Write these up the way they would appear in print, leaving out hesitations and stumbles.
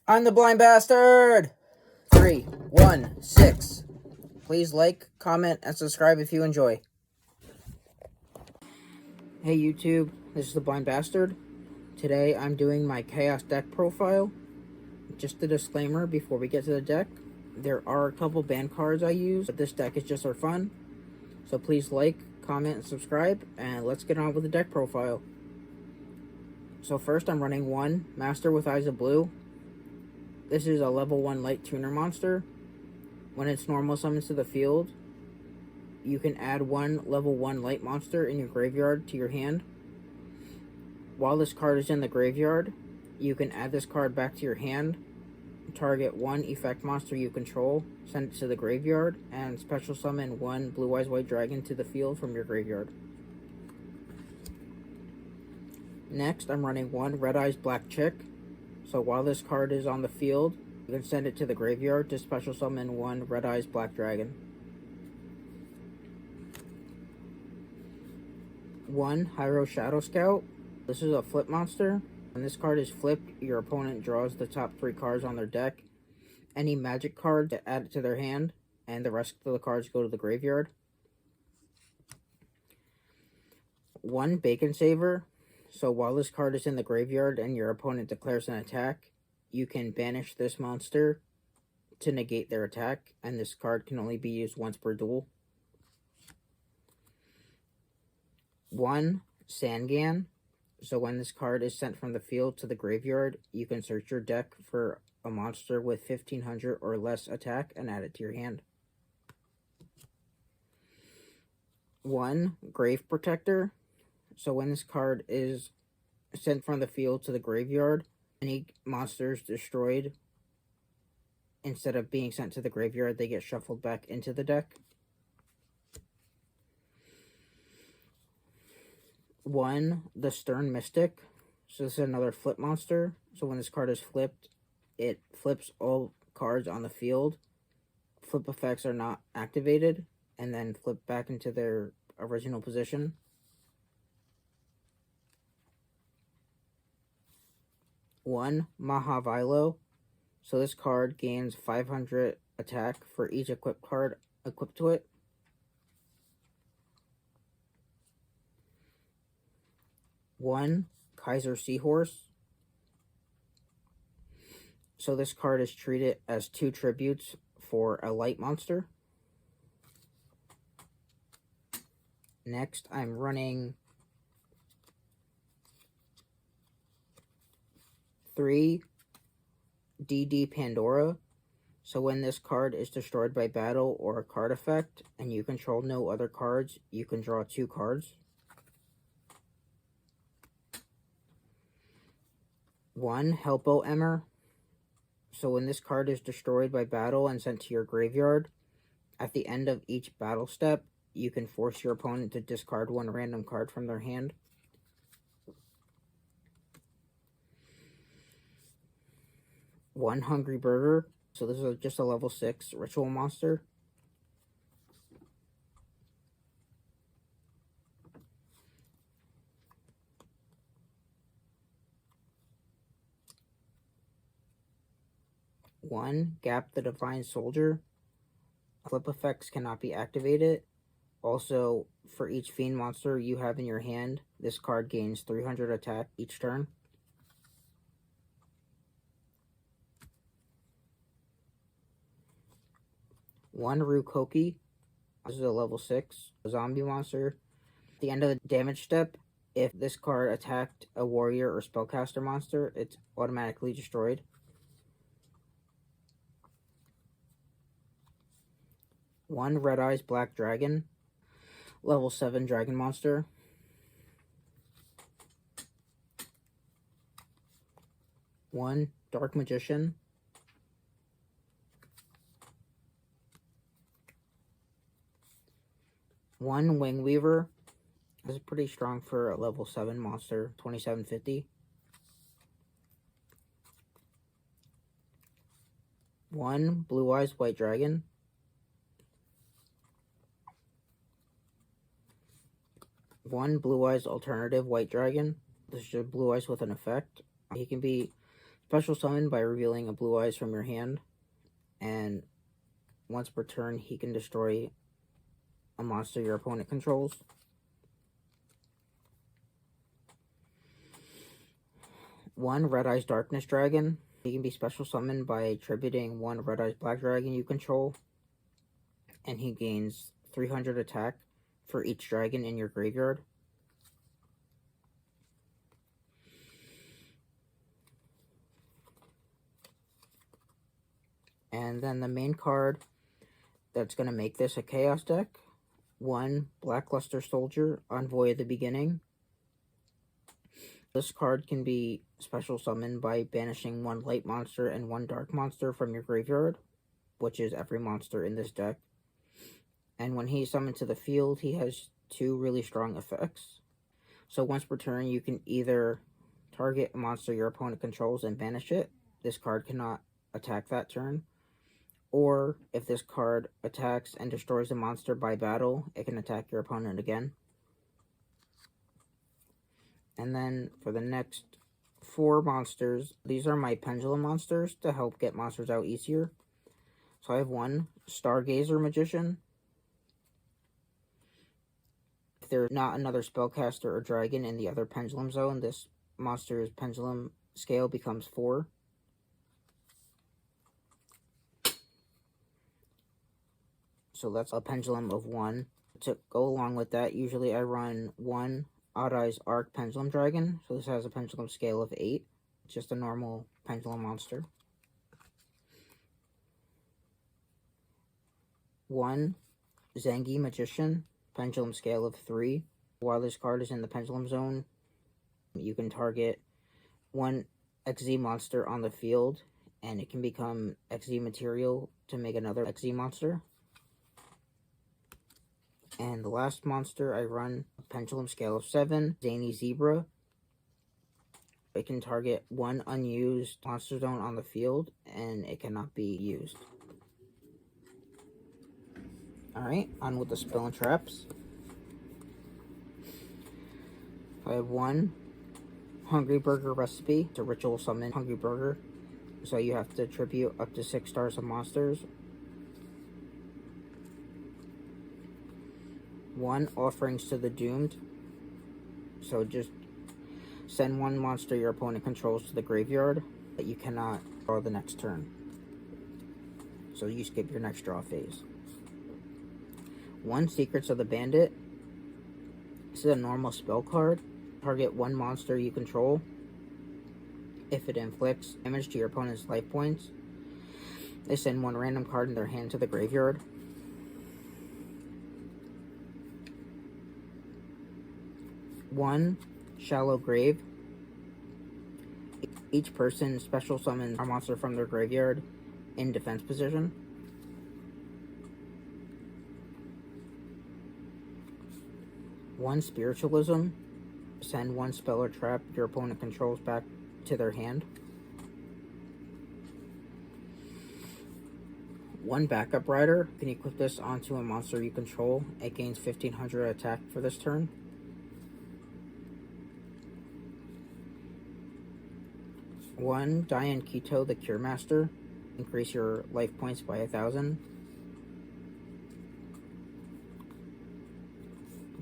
I'm the blind bastard! 3, 1, 6. Please like, comment, and subscribe if you enjoy. Hey YouTube, this is the blind bastard. Today I'm doing my chaos deck profile. Just a disclaimer before we get to the deck. There are a couple banned cards I use, but this deck is just for fun. So please like, comment, and subscribe, and let's get on with the deck profile. So first I'm running 1 Master with Eyes of Blue. This is a level 1 light tuner monster. When it's normal summons to the field, you can add 1 level 1 light monster in your graveyard to your hand. While this card is in the graveyard, you can add this card back to your hand, target 1 effect monster you control, send it to the graveyard, and special summon 1 Blue Eyes White Dragon to the field from your graveyard. Next, I'm running 1 Red Eyes Black Chick. So while this card is on the field, you can send it to the graveyard to special summon 1 Red Eyes Black Dragon. 1 Hyro Shadow Scout. This is a flip monster. When this card is flipped, your opponent draws the top 3 cards on their deck. Any magic card to add it to their hand, and the rest of the cards go to the graveyard. 1 Bacon Saver. So while this card is in the graveyard and your opponent declares an attack, you can banish this monster to negate their attack, and this card can only be used once per duel. 1 Sangan. So when this card is sent from the field to the graveyard, you can search your deck for a monster with 1500 or less attack and add it to your hand. 1 Grave Protector. So when this card is sent from the field to the graveyard, any monsters destroyed, instead of being sent to the graveyard, they get shuffled back into the deck. 1 The Stern Mystic. So this is another flip monster. So when this card is flipped, it flips all cards on the field. Flip effects are not activated, and then flip back into their original position. 1 Mahavilo. So this card gains 500 attack for each equipped card equipped to it. 1 Kaiser Seahorse. So this card is treated as 2 tributes for a light monster. Next, I'm running 3 DD Pandora. So when this card is destroyed by battle or a card effect, and you control no other cards, you can draw 2 cards. 1 Helpo Emmer. So when this card is destroyed by battle and sent to your graveyard, at the end of each battle step, you can force your opponent to discard 1 random card from their hand. 1 Hungry Burger. So this is just a level 6 ritual monster. 1 Gap the Divine Soldier. Flip effects cannot be activated. Also, for each fiend monster you have in your hand, this card gains 300 attack each turn. 1 Rukoki. This is a level 6 zombie monster. At the end of the damage step, if this card attacked a warrior or spellcaster monster, it's automatically destroyed. 1 Red Eyes Black Dragon. Level 7 dragon monster. 1 Dark Magician. 1 Wing Weaver. This is pretty strong for a level 7 monster, 2750. 1 Blue Eyes White Dragon. 1 Blue Eyes Alternative White Dragon. This is just Blue Eyes with an effect. He can be Special summon by revealing a Blue Eyes from your hand, and once per turn he can destroy a monster your opponent controls. One Red Eyes Darkness Dragon. He can be special summoned by attributing one Red Eyes Black Dragon you control, and he gains 300 attack for each dragon in your graveyard. And then the main card that's going to make this a Chaos deck. One Blackluster Soldier, Envoy of the Beginning. This card can be special summoned by banishing one light monster and one dark monster from your graveyard, which is every monster in this deck. And when he's summoned to the field, he has two really strong effects. So once per turn, you can either target a monster your opponent controls and banish it. This card cannot attack that turn. Or if this card attacks and destroys a monster by battle, it can attack your opponent again. And then for the next 4 monsters, these are my pendulum monsters to help get monsters out easier. So I have one Stargazer Magician. If there's not another spellcaster or dragon in the other pendulum zone, this monster's pendulum scale becomes 4. So that's a pendulum of 1. To go along with that, usually I run one Odd Eyes Arc Pendulum Dragon. So this has a pendulum scale of 8. It's just a normal pendulum monster. One Zangi Magician, pendulum scale of 3. While this card is in the pendulum zone, you can target one XZ monster on the field, and it can become XZ material to make another XZ monster. And the last monster I run, pendulum scale of 7, Zany Zebra. It can target one unused monster zone on the field, and it cannot be used. Alright, on with the spell and traps. I have one Hungry Burger Recipe. It's a ritual summon Hungry Burger. So you have to attribute up to 6 stars of monsters. One Offerings to the Doomed. So just send one monster your opponent controls to the graveyard that you cannot draw the next turn. So you skip your next draw phase. One Secrets of the Bandit. This is a normal spell card. Target one monster you control. If it inflicts damage to your opponent's life points, they send one random card in their hand to the graveyard. One Shallow Grave. Each person special summons a monster from their graveyard in defense position. One Spiritualism. Send one spell or trap your opponent controls back to their hand. One Backup Rider. You can equip this onto a monster you control. It gains 1500 attack for this turn. One Diane Keto, the Cure Master. Increase your life points by 1000.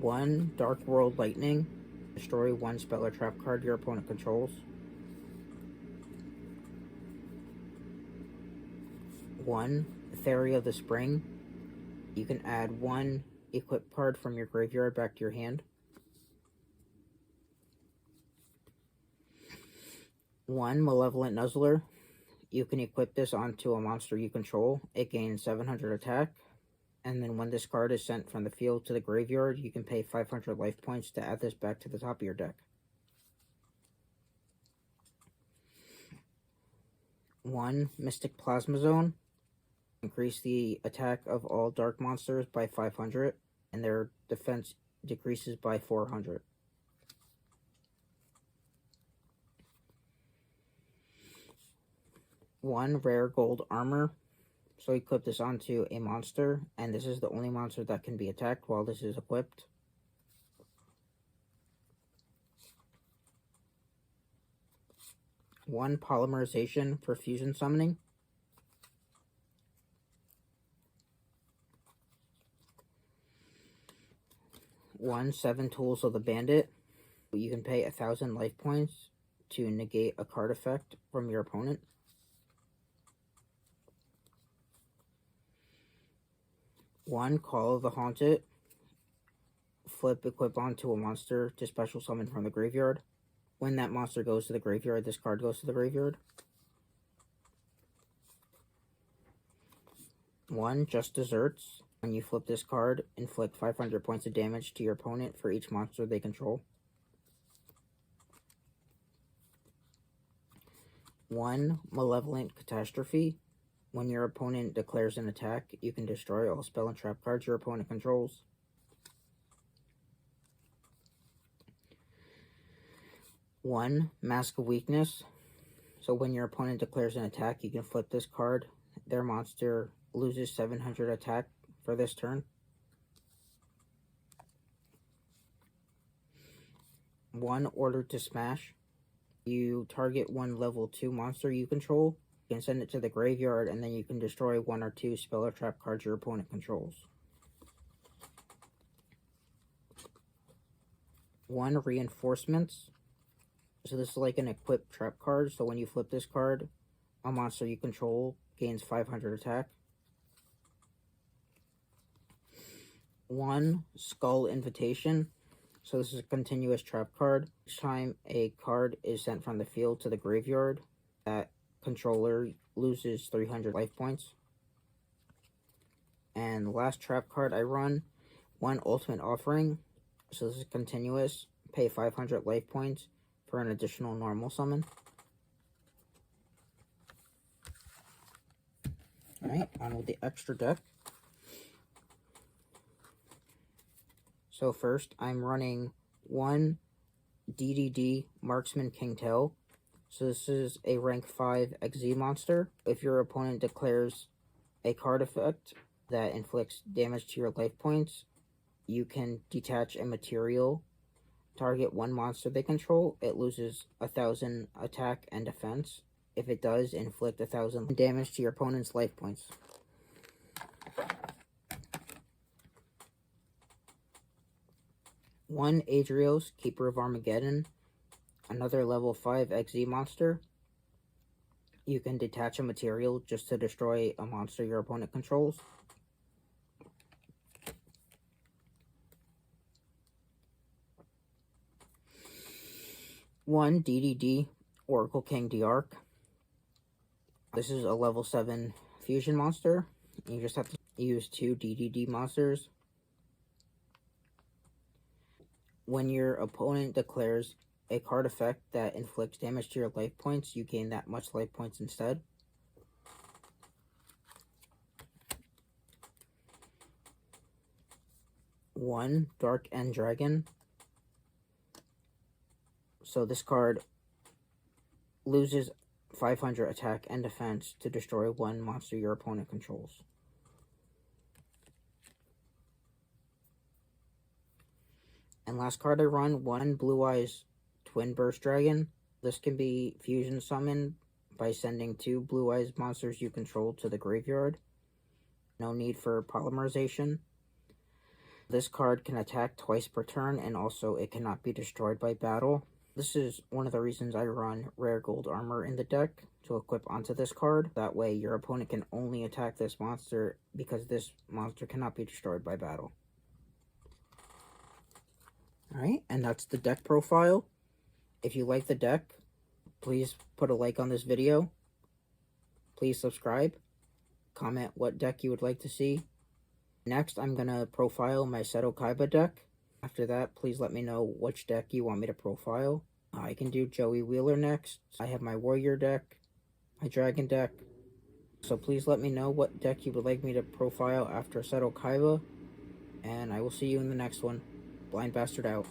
One Dark World Lightning. Destroy one spell or trap card your opponent controls. One Theory of the Spring. You can add one equip card from your graveyard back to your hand. One Malevolent Nuzzler. You can equip this onto a monster you control. It gains 700 attack. And then when this card is sent from the field to the graveyard, you can pay 500 life points to add this back to the top of your deck. One Mystic Plasma Zone. Increase the attack of all dark monsters by 500, and their defense decreases by 400. One Rare Gold Armor. So equip this onto a monster, and this is the only monster that can be attacked while this is equipped. 1 polymerization for fusion summoning, 1 7 tools of the bandit. You can pay 1,000 life points to negate a card effect from your opponent. 1 Call of the Haunted. Flip equip onto a monster to special summon from the graveyard. When that monster goes to the graveyard, this card goes to the graveyard. 1 Just Desserts. When you flip this card, inflict 500 points of damage to your opponent for each monster they control. 1 Malevolent Catastrophe. When your opponent declares an attack, you can destroy all spell and trap cards your opponent controls. 1 Mask of Weakness. So when your opponent declares an attack, you can flip this card. Their monster loses 700 attack for this turn. 1 Order to Smash. You target 1 level 2 monster you control. You can send it to the graveyard, and then you can destroy 1 or 2 spell or trap cards your opponent controls. 1 Reinforcements. So this is like an equipped trap card, so when you flip this card, a monster you control gains 500 attack. 1 Skull Invitation. So this is a continuous trap card. Each time a card is sent from the field to the graveyard, that controller loses 300 life points. And the last trap card I run, 1 Ultimate Offering. So this is continuous. Pay 500 life points for an additional normal summon. Alright, on with the extra deck. So first, I'm running 1 DDD Marksman Kingtail. So this is a rank 5 XZ monster. If your opponent declares a card effect that inflicts damage to your life points, you can detach a material, target 1 monster they control. It loses 1,000 attack and defense. If it does, inflict 1,000 damage to your opponent's life points. 1 Adrios, Keeper of Armageddon, another level 5 XZ monster. You can detach a material just to destroy a monster your opponent controls. 1 DDD, Oracle King Diarch. This is a level 7 fusion monster. You just have to use 2 DDD monsters. When your opponent declares a card effect that inflicts damage to your life points, you gain that much life points instead. 1 Dark End Dragon. So this card loses 500 attack and defense to destroy 1 monster your opponent controls. And last card I run, 1 Blue Eyes Twin Burst Dragon. This can be fusion summoned by sending 2 Blue Eyes monsters you control to the graveyard. No need for polymerization. This card can attack twice per turn, and also it cannot be destroyed by battle. This is one of the reasons I run Rare Gold Armor in the deck, to equip onto this card. That way your opponent can only attack this monster because this monster cannot be destroyed by battle. Alright, and that's the deck profile. If you like the deck, please put a like on this video. Please subscribe. Comment what deck you would like to see. Next, I'm going to profile my Seto Kaiba deck. After that, please let me know which deck you want me to profile. I can do Joey Wheeler next. I have my Warrior deck, my Dragon deck. So please let me know what deck you would like me to profile after Seto Kaiba. And I will see you in the next one. Blind Bastard out.